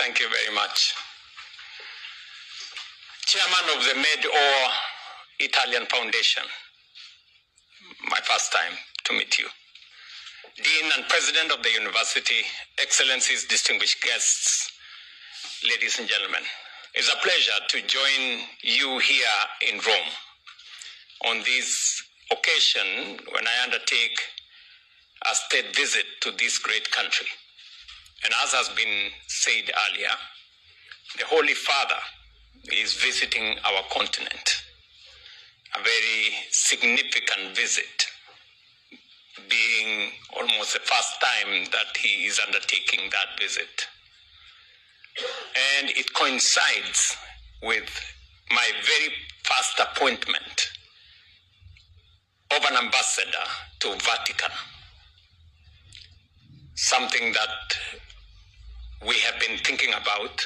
Thank you very much. Chairman of the Med-Or Italian Foundation, my first time to meet you. Dean and President of the University, Excellencies, distinguished guests, ladies and gentlemen, it's a pleasure to join you here in Rome on this occasion when I undertake a state visit to this great country. And as has been said earlier, the Holy Father is visiting our continent, a very significant visit, being almost the first time that he is undertaking that visit. And it coincides with my very first appointment of an ambassador to Vatican, something that we have been thinking about,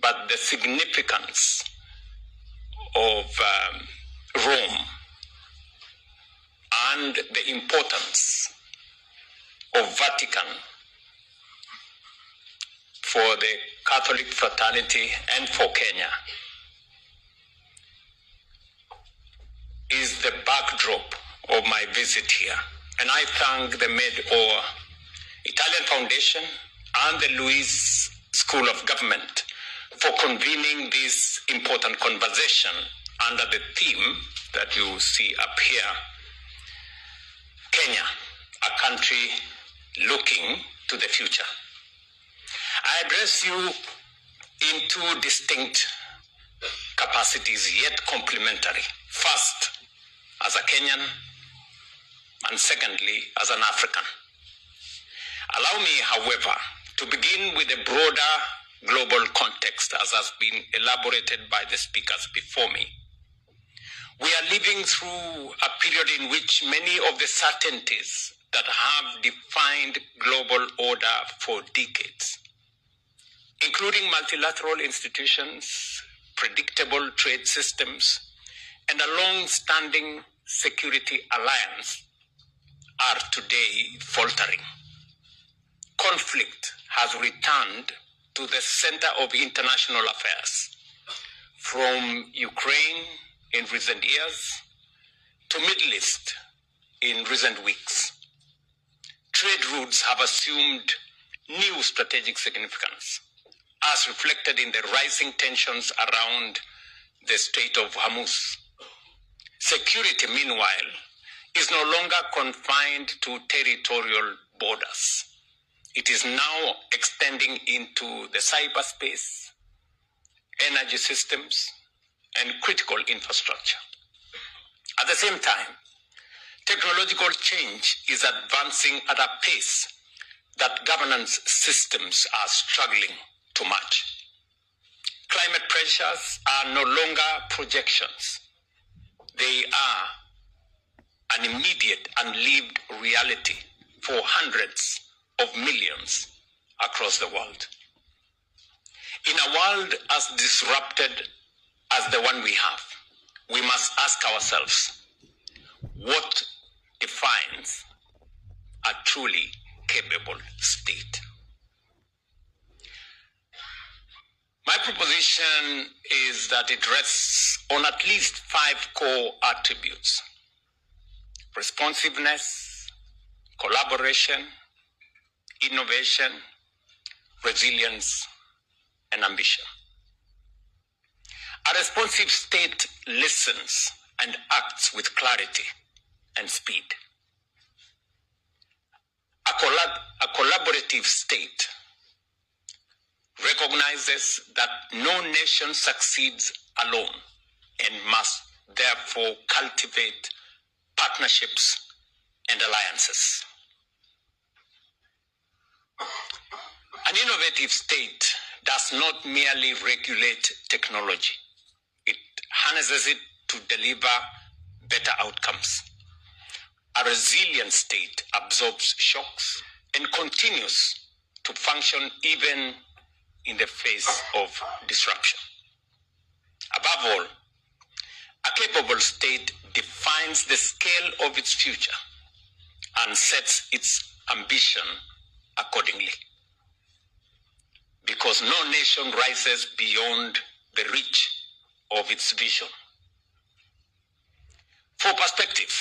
but the significance of Rome and the importance of Vatican for the Catholic fraternity and for Kenya is the backdrop of my visit here. And I thank the Med-Or Italian Foundation and the Luis School of Government for convening this important conversation under the theme that you see up here, Kenya, a country looking to the future. I address you in two distinct capacities, yet complementary. First, as a Kenyan, and secondly, as an African. Allow me, however, to begin with a broader global context, as has been elaborated by the speakers before me. We are living through a period in which many of the certainties that have defined global order for decades, including multilateral institutions, predictable trade systems, and a long-standing security alliance, are today faltering. Conflict has returned to the center of international affairs, from Ukraine in recent years to Middle East in recent weeks. Trade routes have assumed new strategic significance, as reflected in the rising tensions around the Strait of Hormuz. Security, meanwhile, is no longer confined to territorial borders. It is now extending into the cyberspace, energy systems, and critical infrastructure. At the same time, technological change is advancing at a pace that governance systems are struggling to match. Climate pressures are no longer projections. They are an immediate and lived reality for hundreds of millions across the world. In a world as disrupted as the one we have, we must ask ourselves, what defines a truly capable state? My proposition is that it rests on at least 5 core attributes: responsiveness, collaboration, innovation, resilience, and ambition. A responsive state listens and acts with clarity and speed. A collaborative state recognizes that no nation succeeds alone and must therefore cultivate partnerships and alliances. An innovative state does not merely regulate technology. It harnesses it to deliver better outcomes. A resilient state absorbs shocks and continues to function even in the face of disruption. Above all, a capable state defines the scale of its future and sets its ambition accordingly. because no nation rises beyond the reach of its vision. For perspective,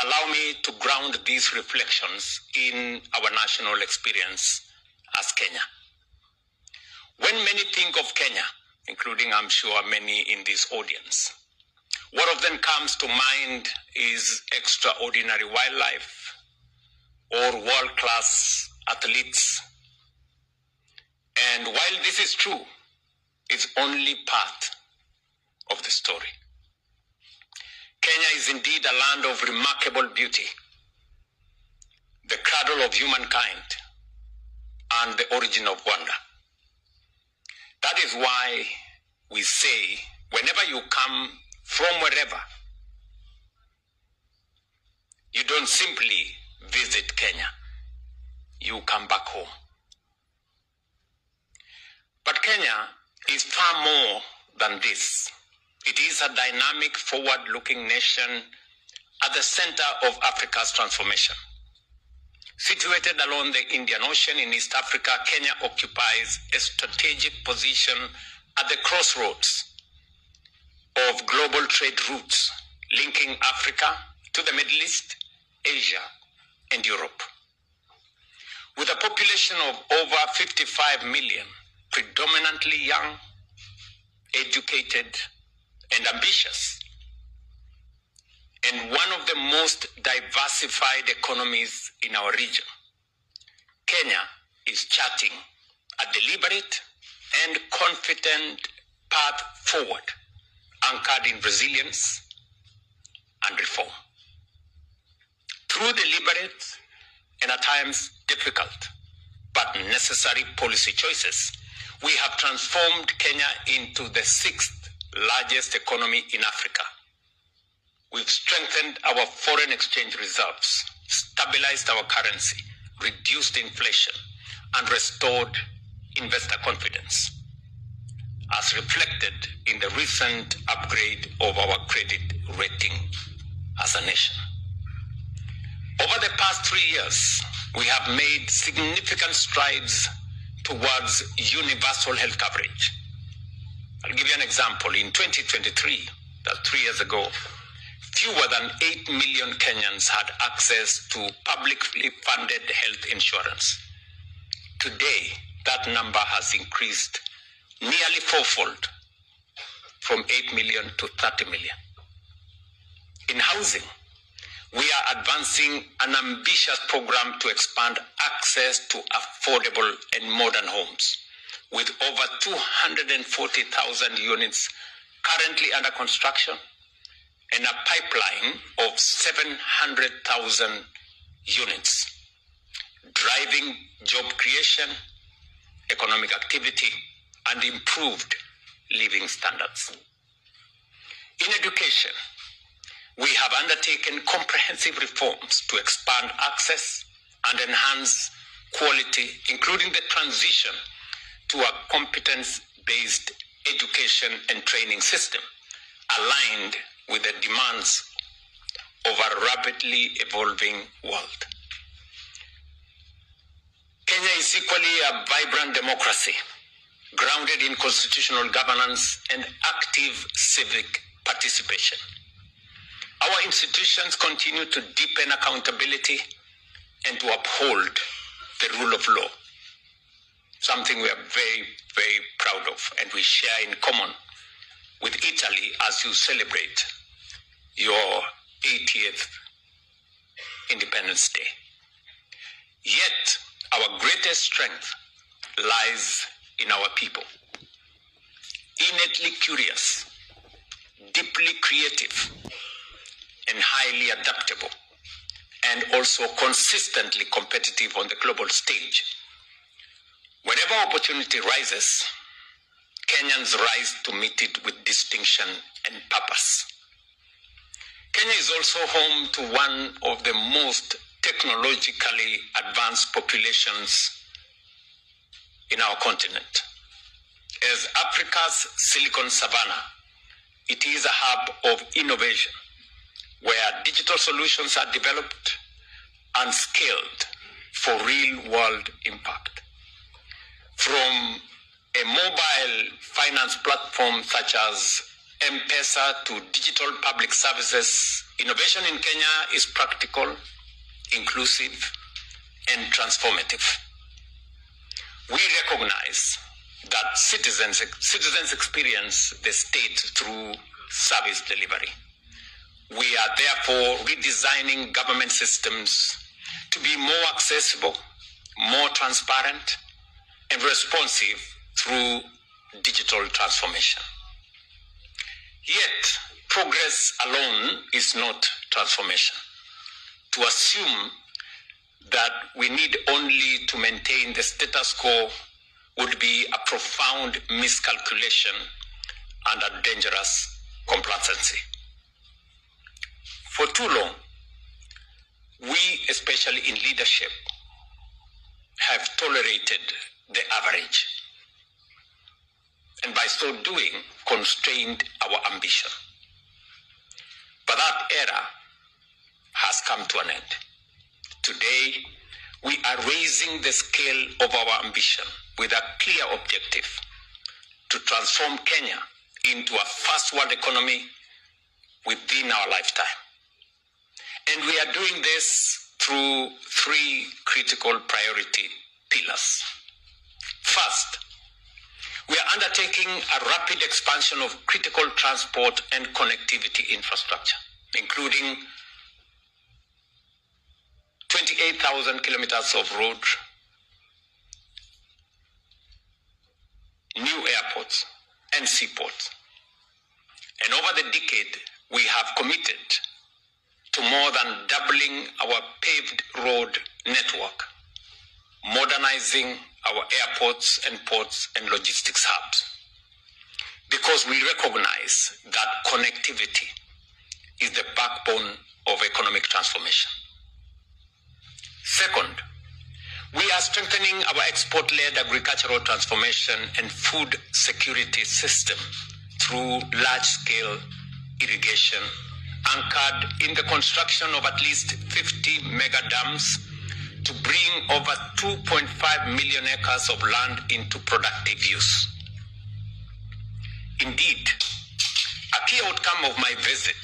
allow me to ground these reflections in our national experience as Kenya. When many think of Kenya, including I'm sure many in this audience, what of them comes to mind is extraordinary wildlife or world-class athletes. And while this is true, it's only part of the story. Kenya is indeed a land of remarkable beauty, the cradle of humankind, and the origin of wonder. That is why we say, whenever you come from wherever, you don't simply visit Kenya, you come back home. But Kenya is far more than this. It is a dynamic, forward-looking nation at the center of Africa's transformation. Situated along the Indian Ocean in East Africa, Kenya occupies a strategic position at the crossroads of global trade routes linking Africa to the Middle East, Asia, and Europe. With a population of over 55 million, predominantly young, educated, and ambitious, and one of the most diversified economies in our region, Kenya is charting a deliberate and confident path forward, anchored in resilience and reform. Through deliberate and at times difficult but necessary policy choices, we have transformed Kenya into the 6th largest economy in Africa. We've strengthened our foreign exchange reserves, stabilized our currency, reduced inflation, and restored investor confidence, as reflected in the recent upgrade of our credit rating as a nation. Over the past 3 years, we have made significant strides towards universal health coverage. I'll give you an example. In 2023, that's 3 years ago, fewer than 8 million Kenyans had access to publicly funded health insurance. Today, that number has increased nearly fourfold, from 8 million to 30 million. In housing, we are advancing an ambitious program to expand access to affordable and modern homes, with over 240,000 units currently under construction and a pipeline of 700,000 units, driving job creation, economic activity, and improved living standards. In education, we have undertaken comprehensive reforms to expand access and enhance quality, including the transition to a competence-based education and training system aligned with the demands of a rapidly evolving world. Kenya is equally a vibrant democracy, grounded in constitutional governance and active civic participation. Our institutions continue to deepen accountability and to uphold the rule of law, something we are very, very proud of, and we share in common with Italy as you celebrate your 80th Independence Day. Yet, our greatest strength lies in our people. Innately curious, deeply creative, and highly adaptable, and also consistently competitive on the global stage. Whenever opportunity rises, Kenyans rise to meet it with distinction and purpose. Kenya is also home to one of the most technologically advanced populations in our continent. As Africa's Silicon Savannah, it is a hub of innovation where digital solutions are developed and scaled for real-world impact. From a mobile finance platform such as M-Pesa to digital public services, innovation in Kenya is practical, inclusive, and transformative. We recognize that citizens experience the state through service delivery. We are therefore redesigning government systems to be more accessible, more transparent, and responsive through digital transformation. Yet, progress alone is not transformation. To assume that we need only to maintain the status quo would be a profound miscalculation and a dangerous complacency. For too long, we, especially in leadership, have tolerated the average, and by so doing, constrained our ambition. But that era has come to an end. Today, we are raising the scale of our ambition with a clear objective to transform Kenya into a first world economy within our lifetime. And we are doing this through three critical priority pillars. First, we are undertaking a rapid expansion of critical transport and connectivity infrastructure, including 28,000 kilometers of road, new airports, and seaports. And over the decade, we have committed to more than doubling our paved road network, modernizing our airports and ports and logistics hubs, because we recognize that connectivity is the backbone of economic transformation. Second, we are strengthening our export-led agricultural transformation and food security system through large-scale irrigation, anchored in the construction of at least 50 mega dams to bring over 2.5 million acres of land into productive use. Indeed, a key outcome of my visit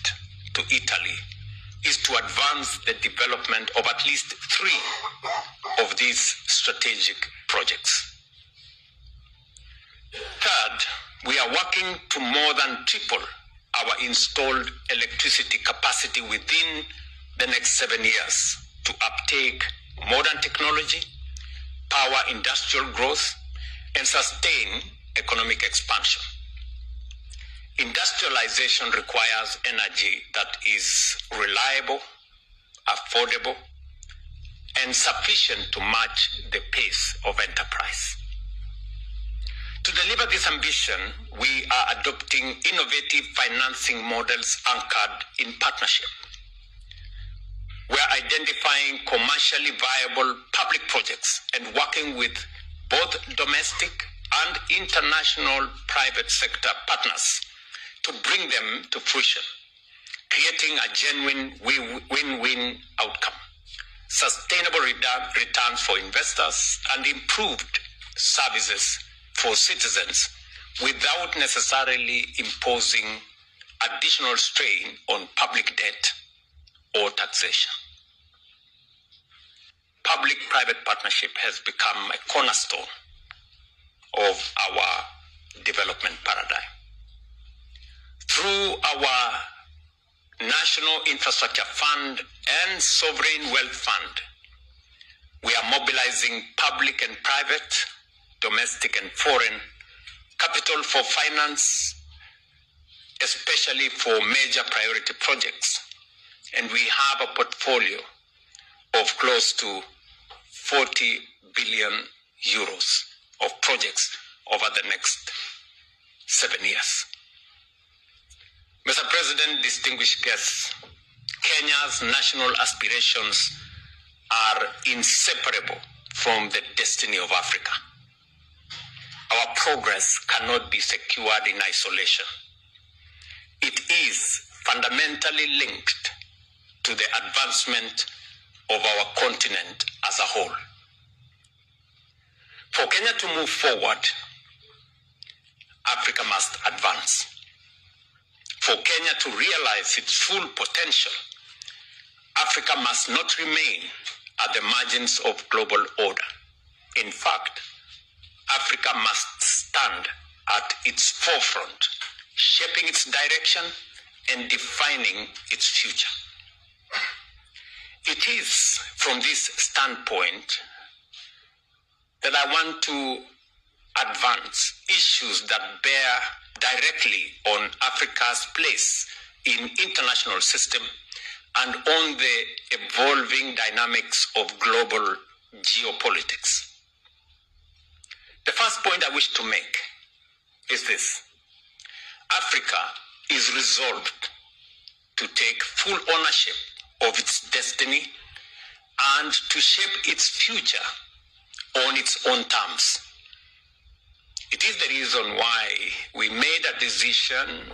to Italy is to advance the development of at least 3 of these strategic projects. Third, we are working to more than triple our installed electricity capacity within the next 7 years to uptake modern technology, power industrial growth, and sustain economic expansion. Industrialization requires energy that is reliable, affordable, and sufficient to match the pace of enterprise. To deliver this ambition, we are adopting innovative financing models anchored in partnership. We are identifying commercially viable public projects and working with both domestic and international private sector partners to bring them to fruition, creating a genuine win-win outcome, sustainable returns for investors, and improved services for citizens without necessarily imposing additional strain on public debt or taxation. Public-private partnership has become a cornerstone of our development paradigm. Through our National Infrastructure Fund and Sovereign Wealth Fund, we are mobilizing public and private, domestic and foreign capital for finance, especially for major priority projects. And we have a portfolio of close to 40 billion euros of projects over the next 7 years. Mr. President, distinguished guests, Kenya's national aspirations are inseparable from the destiny of Africa. Our progress cannot be secured in isolation. It is fundamentally linked to the advancement of our continent as a whole. For Kenya to move forward, Africa must advance. For Kenya to realize its full potential, Africa must not remain at the margins of global order. In fact, Africa must stand at its forefront, shaping its direction and defining its future. It is from this standpoint that I want to advance issues that bear directly on Africa's place in international system and on the evolving dynamics of global geopolitics. The first point I wish to make is this: Africa is resolved to take full ownership of its destiny and to shape its future on its own terms. It is the reason why we made a decision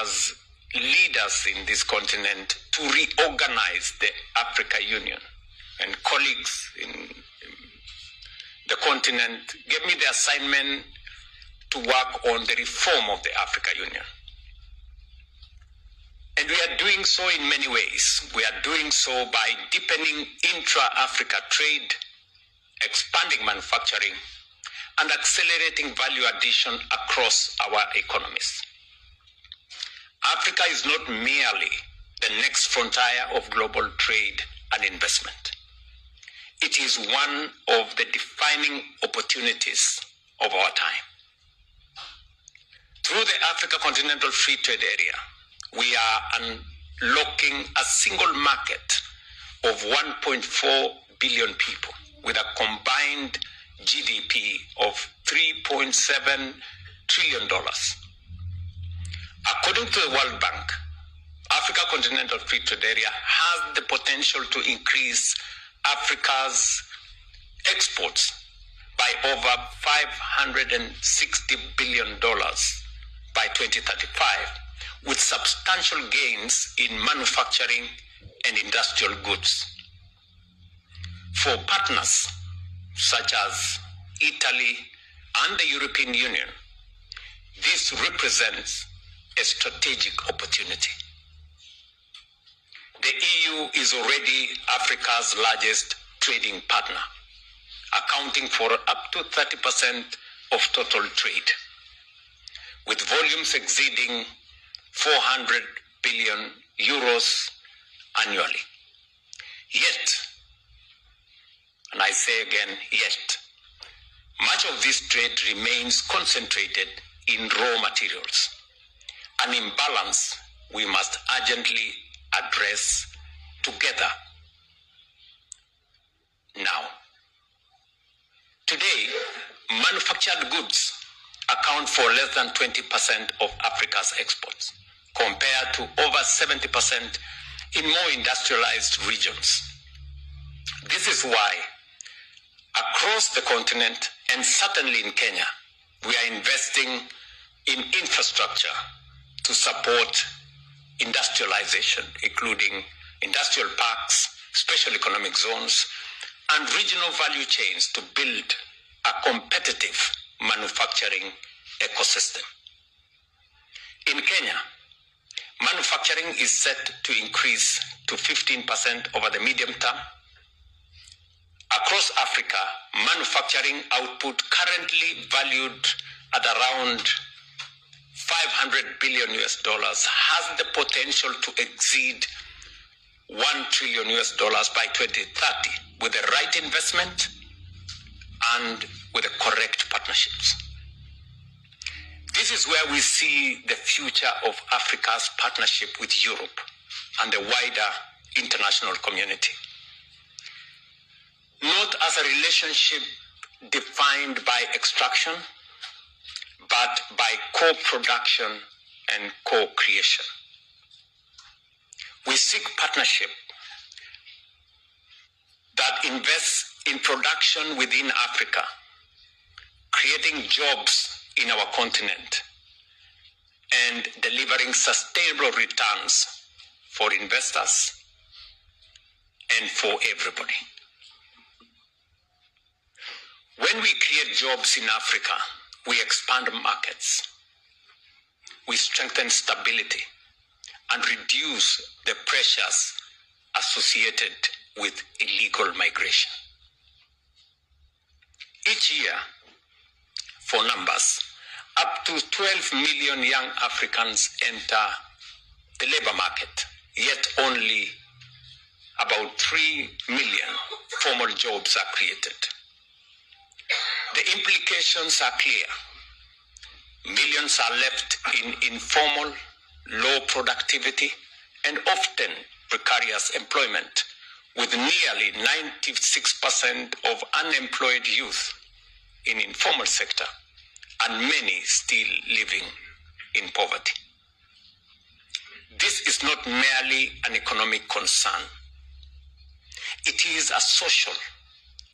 as leaders in this continent to reorganize the Africa Union. And colleagues in the continent gave me the assignment to work on the reform of the Africa Union. And we are doing so in many ways. We are doing so by deepening intra-Africa trade, expanding manufacturing, and accelerating value addition across our economies. Africa is not merely the next frontier of global trade and investment. It is one of the defining opportunities of our time. Through the Africa Continental Free Trade Area, we are unlocking a single market of 1.4 billion people with a combined GDP of $3.7 trillion. According to the World Bank, Africa Continental Free Trade Area has the potential to increase Africa's exports by over $560 billion by 2035, with substantial gains in manufacturing and industrial goods. For partners such as Italy and the European Union, this represents a strategic opportunity. The EU is already Africa's largest trading partner, accounting for up to 30% of total trade, with volumes exceeding 400 billion euros annually. Yet, and I say again, yet, much of this trade remains concentrated in raw materials, an imbalance we must urgently address together. Now, today, manufactured goods account for less than 20% of Africa's exports, compared to over 70% in more industrialized regions. This is why, across the continent, and certainly in Kenya, we are investing in infrastructure to support industrialization, including industrial parks, special economic zones, and regional value chains to build a competitive manufacturing ecosystem. In Kenya, manufacturing is set to increase to 15% over the medium term. Across Africa, manufacturing output currently valued at around $500 billion has the potential to exceed $1 trillion by 2030 with the right investment and with the correct partnerships. This is where we see the future of Africa's partnership with Europe and the wider international community. Not as a relationship defined by extraction, but by co-production and co-creation. We seek partnership that invests in production within Africa, creating jobs in our continent, and delivering sustainable returns for investors and for everybody. When we create jobs in Africa, we expand markets, we strengthen stability, and reduce the pressures associated with illegal migration. Each year, for numbers, up to 12 million young Africans enter the labor market, yet only about 3 million formal jobs are created. The implications are clear. Millions are left in informal, low productivity, and often precarious employment, with nearly 96% of unemployed youth in informal sector, and many still living in poverty. This is not merely an economic concern. It is a social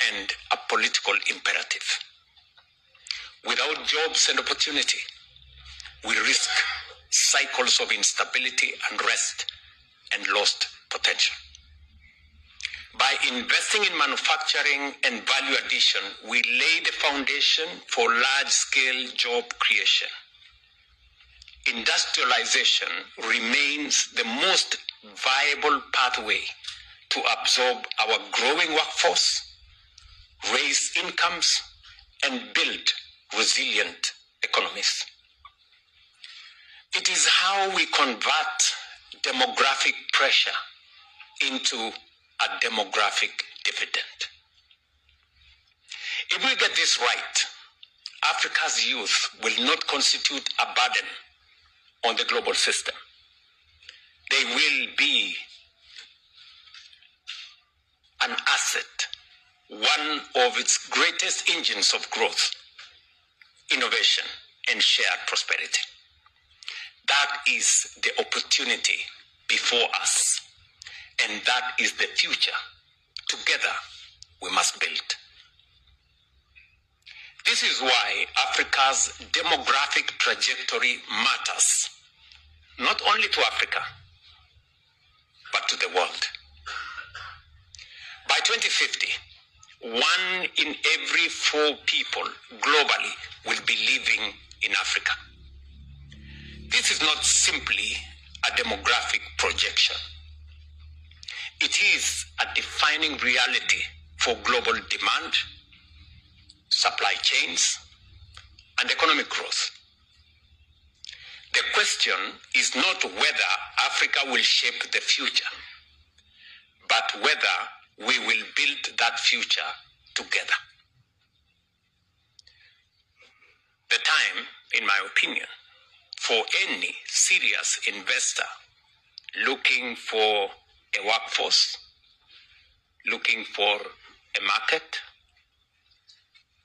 and a political imperative. Without jobs and opportunity, we risk cycles of instability, unrest, and lost potential. By investing in manufacturing and value addition, we lay the foundation for large-scale job creation. Industrialization remains the most viable pathway to absorb our growing workforce, raise incomes, and build resilient economies. It is how we convert demographic pressure into a demographic dividend. If we get this right, Africa's youth will not constitute a burden on the global system. They will be an asset, one of its greatest engines of growth, innovation, and shared prosperity. That is the opportunity before us, and that is the future together we must build. This is why Africa's demographic trajectory matters, not only to Africa, but to the world. By 2050, 1 in every 4 people globally will be living in Africa. This is not simply a demographic projection. It is a defining reality for global demand, supply chains, and economic growth. The question is not whether Africa will shape the future, but whether we will build that future together. The time, in my opinion, for any serious investor looking for a workforce, looking for a market,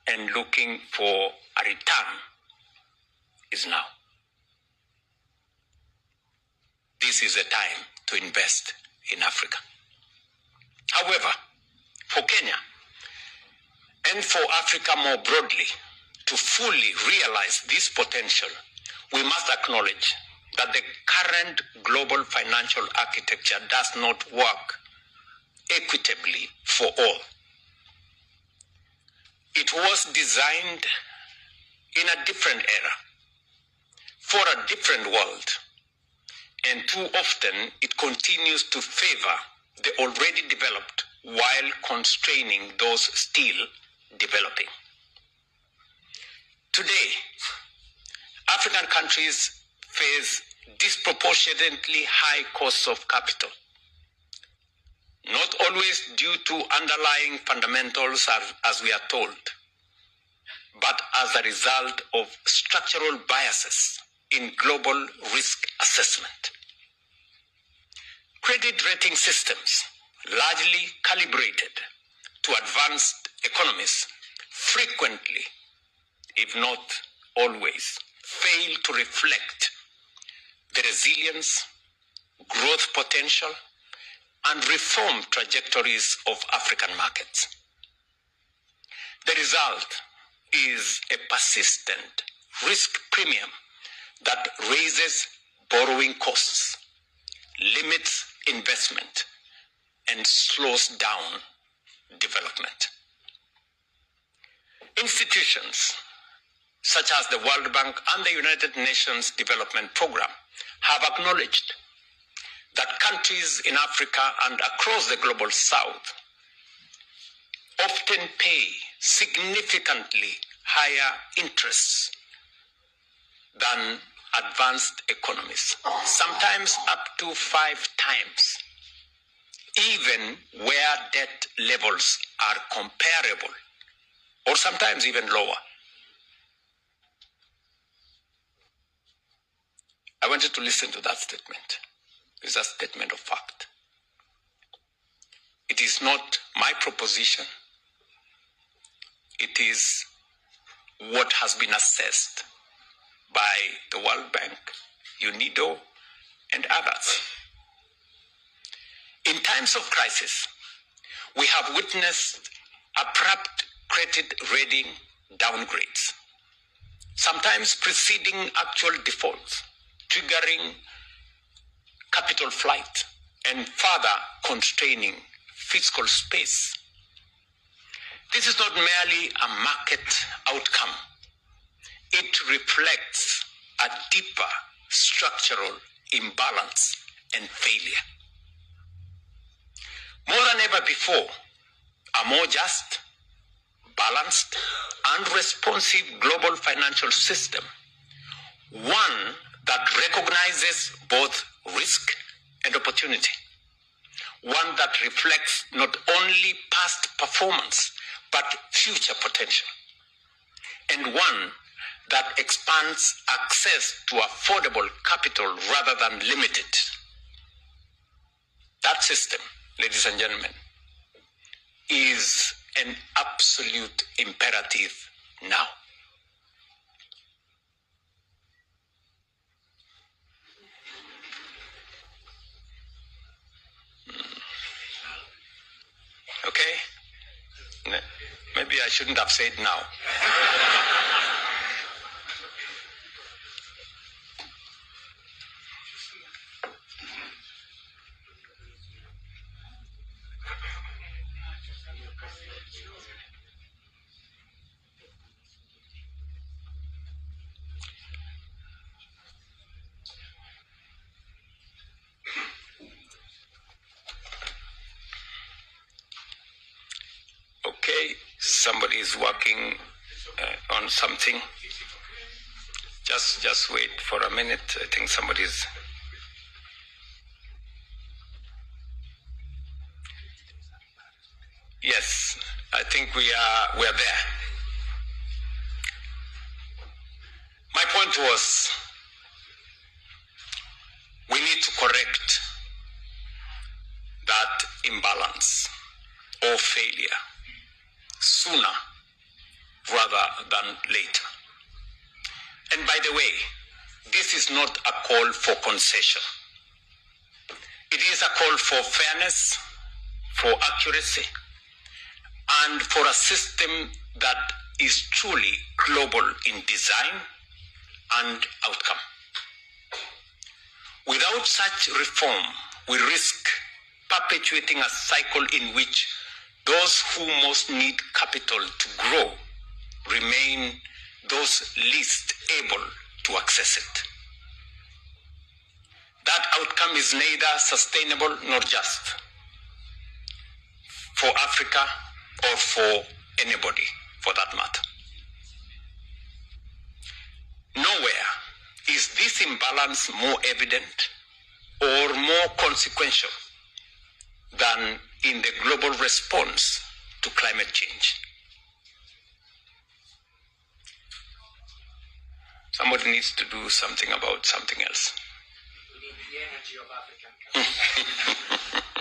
and looking for a return is now. This is a time to invest in Africa. However, for Kenya and for Africa more broadly, to fully realize this potential, we must acknowledge that the current global financial architecture does not work equitably for all. It was designed in a different era, for a different world, and too often it continues to favor the already developed while constraining those still developing. Today, African countries face disproportionately high costs of capital, not always due to underlying fundamentals as we are told, but as a result of structural biases in global risk assessment. Credit rating systems, largely calibrated to advanced economies, frequently, if not always, fail to reflect the resilience, growth potential, and reform trajectories of African markets. The result is a persistent risk premium that raises borrowing costs, limits investment, and slows down development. Institutions such as the World Bank and the United Nations Development Program, have acknowledged that countries in Africa and across the global south often pay significantly higher interests than advanced economies, sometimes up to 5 times, even where debt levels are comparable, or sometimes even lower. I want you to listen to that statement. It's a statement of fact. It is not my proposition. It is what has been assessed by the World Bank, UNIDO, and others. In times of crisis, we have witnessed abrupt credit rating downgrades, sometimes preceding actual defaults, triggering capital flight and further constraining fiscal space. This is not merely a market outcome. It reflects a deeper structural imbalance and failure. More than ever before, a more just, balanced, and responsive global financial system, one that recognizes both risk and opportunity, one that reflects not only past performance, but future potential, and one that expands access to affordable capital rather than limit it. That system, ladies and gentlemen, is an absolute imperative now. Okay? Maybe I shouldn't have said now. Okay, somebody is working on something. Just wait for a minute. I think somebody's. Yes, I think we're there. My point was, we need to correct that imbalance or failure sooner rather than later. And by the way, this is not a call for concession. It is a call for fairness, for accuracy, and for a system that is truly global in design and outcome. Without such reform, we risk perpetuating a cycle in which those who most need capital to grow remain those least able to access it. That outcome is neither sustainable nor just for Africa or for anybody, for that matter. Nowhere is this imbalance more evident or more consequential than in the global response to climate change. Somebody needs to do something about something else. We need the energy of African countries.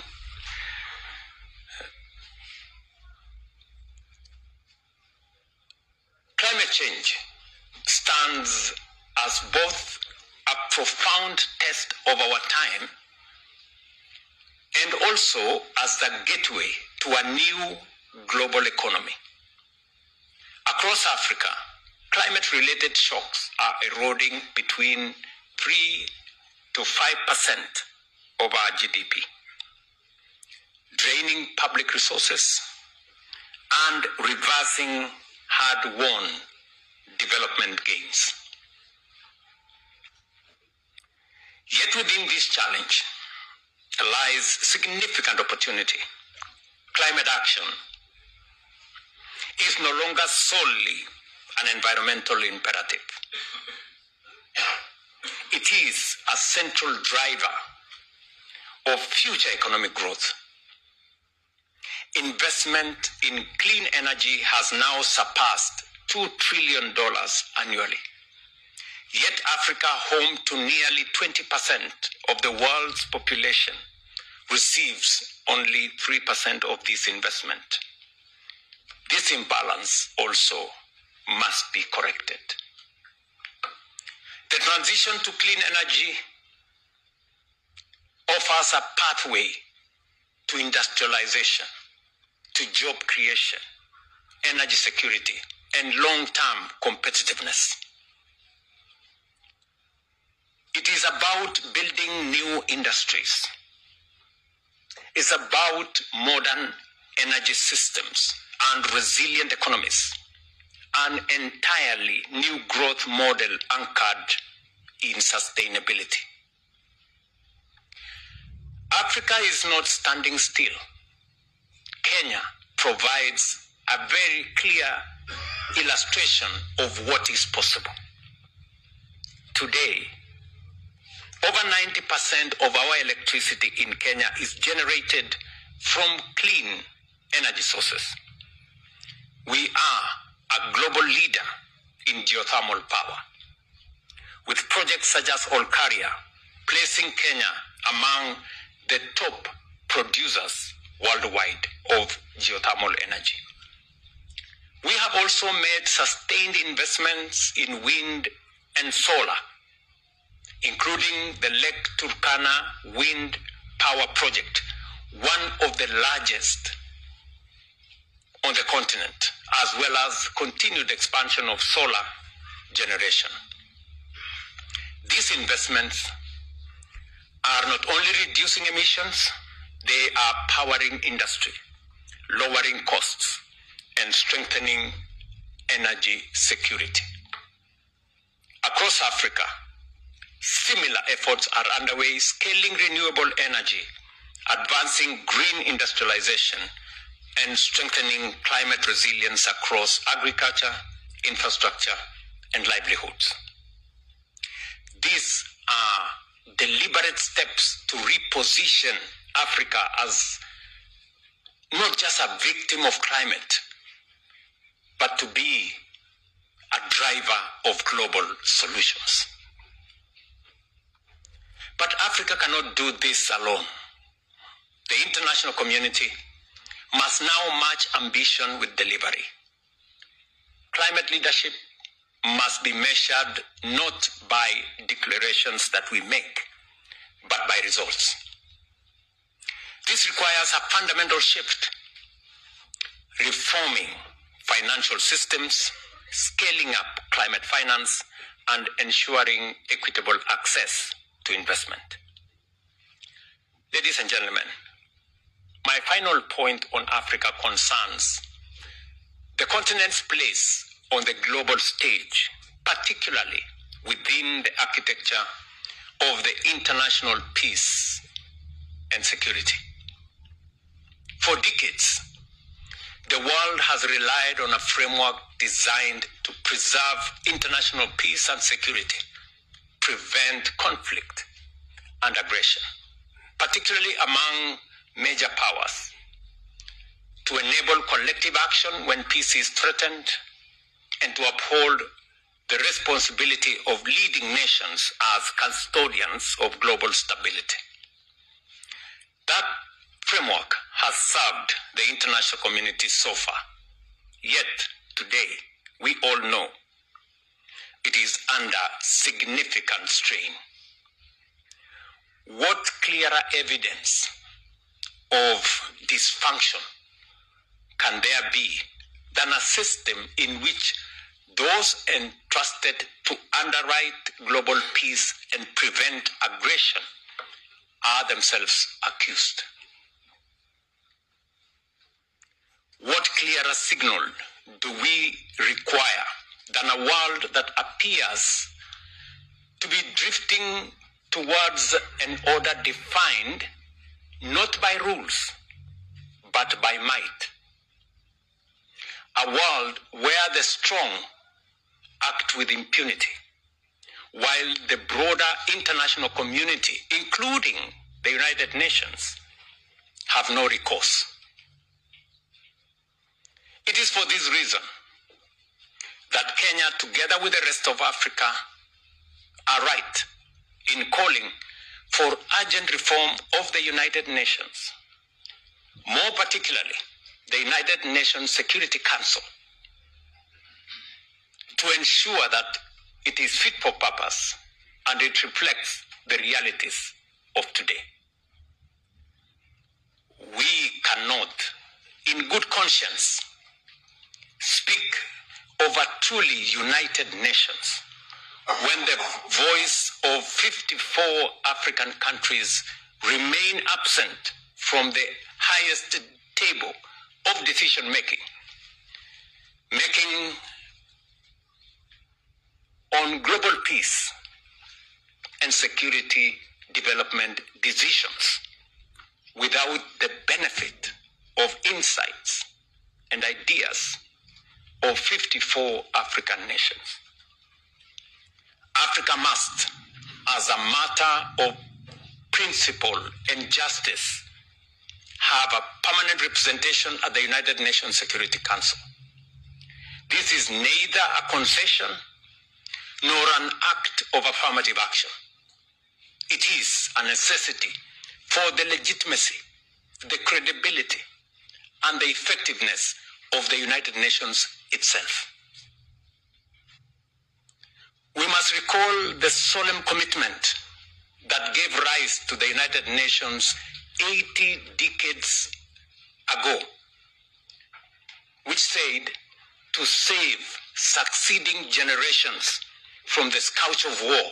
Climate change stands as both a profound test of our time and also as the gateway to a new global economy. Across Africa, climate-related shocks are eroding between 3 to 5% of our GDP, draining public resources and reversing hard-won development gains. Yet within this challenge lies significant opportunity. Climate action is no longer solely an environmental imperative. It is a central driver of future economic growth. Investment in clean energy has now surpassed $2 trillion annually. Yet Africa, home to nearly 20% of the world's population, receives only 3% of this investment. This imbalance also must be corrected. The transition to clean energy offers a pathway to industrialization, to job creation, energy security, and long-term competitiveness. It is about building new industries. It's about modern energy systems and resilient economies, an entirely new growth model anchored in sustainability. Africa is not standing still. Kenya provides a very clear illustration of what is possible. Today, over 90% of our electricity in Kenya is generated from clean energy sources. We are a global leader in geothermal power, with projects such as Olkaria placing Kenya among the top producers worldwide of geothermal energy. We have also made sustained investments in wind and solar, including the Lake Turkana wind power project, one of the largest on the continent, as well as continued expansion of solar generation. These investments are not only reducing emissions, they are powering industry, lowering costs, and strengthening energy security. Across Africa, similar efforts are underway, scaling renewable energy, advancing green industrialization, and strengthening climate resilience across agriculture, infrastructure, and livelihoods. These are deliberate steps to reposition Africa as not just a victim of climate, but to be a driver of global solutions. But Africa cannot do this alone. The international community must now match ambition with delivery. Climate leadership must be measured not by declarations that we make, but by results. This requires a fundamental shift, reforming financial systems, scaling up climate finance, and ensuring equitable access to investment. Ladies and gentlemen, my final point on Africa concerns the continent's place on the global stage, particularly within the architecture of the international peace and security. For decades, the world has relied on a framework designed to preserve international peace and security, prevent conflict and aggression, particularly among major powers, to enable collective action when peace is threatened, and to uphold the responsibility of leading nations as custodians of global stability. That framework has served the international community so far. Yet, today, we all know it is under significant strain. What clearer evidence of dysfunction can there be than a system in which those entrusted to underwrite global peace and prevent aggression are themselves accused? What clearer signal do we require than a world that appears to be drifting towards an order defined not by rules, but by might. A world where the strong act with impunity, while the broader international community, including the United Nations, have no recourse. It is for this reason that Kenya, together with the rest of Africa, are right in calling for urgent reform of the United Nations, more particularly the United Nations Security Council, to ensure that it is fit for purpose and it reflects the realities of today. We cannot, in good conscience, speak of a truly united nations when the voice of 54 African countries remain absent from the highest table of decision making on global peace and security development decisions without the benefit of insights and ideas of 54 African nations. Africa must, as a matter of principle and justice, have a permanent representation at the United Nations Security Council. This is neither a concession nor an act of affirmative action. It is a necessity for the legitimacy, the credibility, and the effectiveness of the United Nations itself. We must recall the solemn commitment that gave rise to the United Nations 80 decades ago, which said to save succeeding generations from the scourge of war,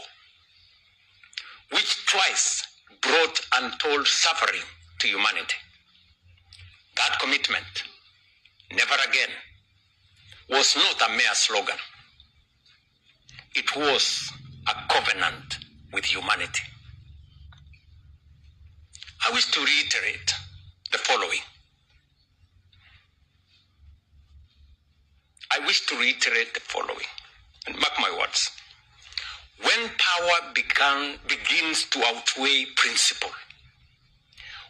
which twice brought untold suffering to humanity. That commitment, never again, was not a mere slogan. It was a covenant with humanity. I wish to reiterate the following. And mark my words. When power begins to outweigh principle,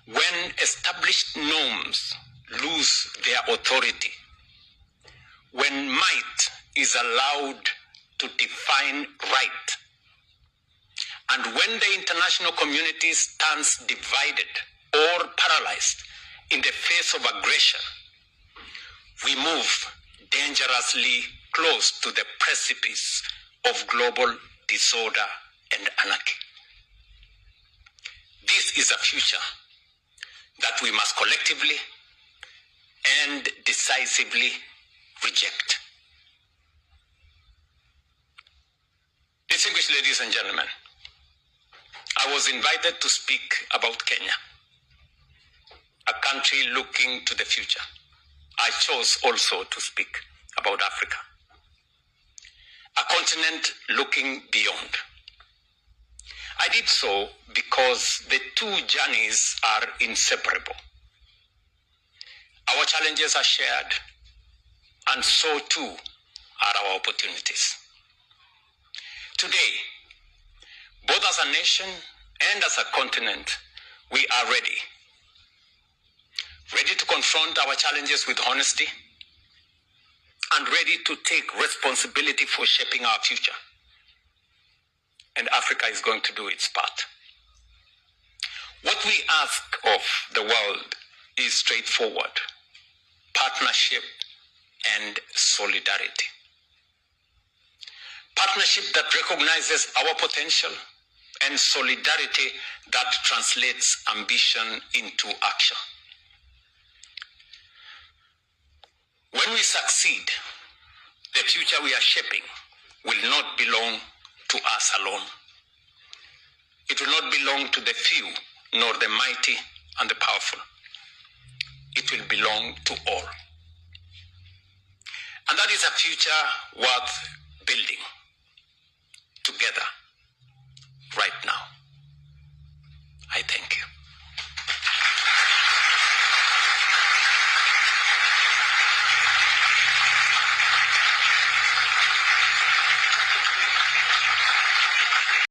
when established norms lose their authority, when might is allowed to define right, and when the international community stands divided or paralyzed in the face of aggression, we move dangerously close to the precipice of global disorder and anarchy. This is a future that we must collectively and decisively reject. Distinguished ladies and gentlemen, I was invited to speak about Kenya, a country looking to the future. I chose also to speak about Africa, a continent looking beyond. I did so because the two journeys are inseparable. Our challenges are shared, and so too are our opportunities. Today, both as a nation and as a continent, we are ready to confront our challenges with honesty and ready to take responsibility for shaping our future. And Africa is going to do its part. What we ask of the world is straightforward: partnership and solidarity. Partnership that recognizes our potential, and solidarity that translates ambition into action. When we succeed, the future we are shaping will not belong to us alone. It will not belong to the few, nor the mighty and the powerful. It will belong to all. And that is a future worth building.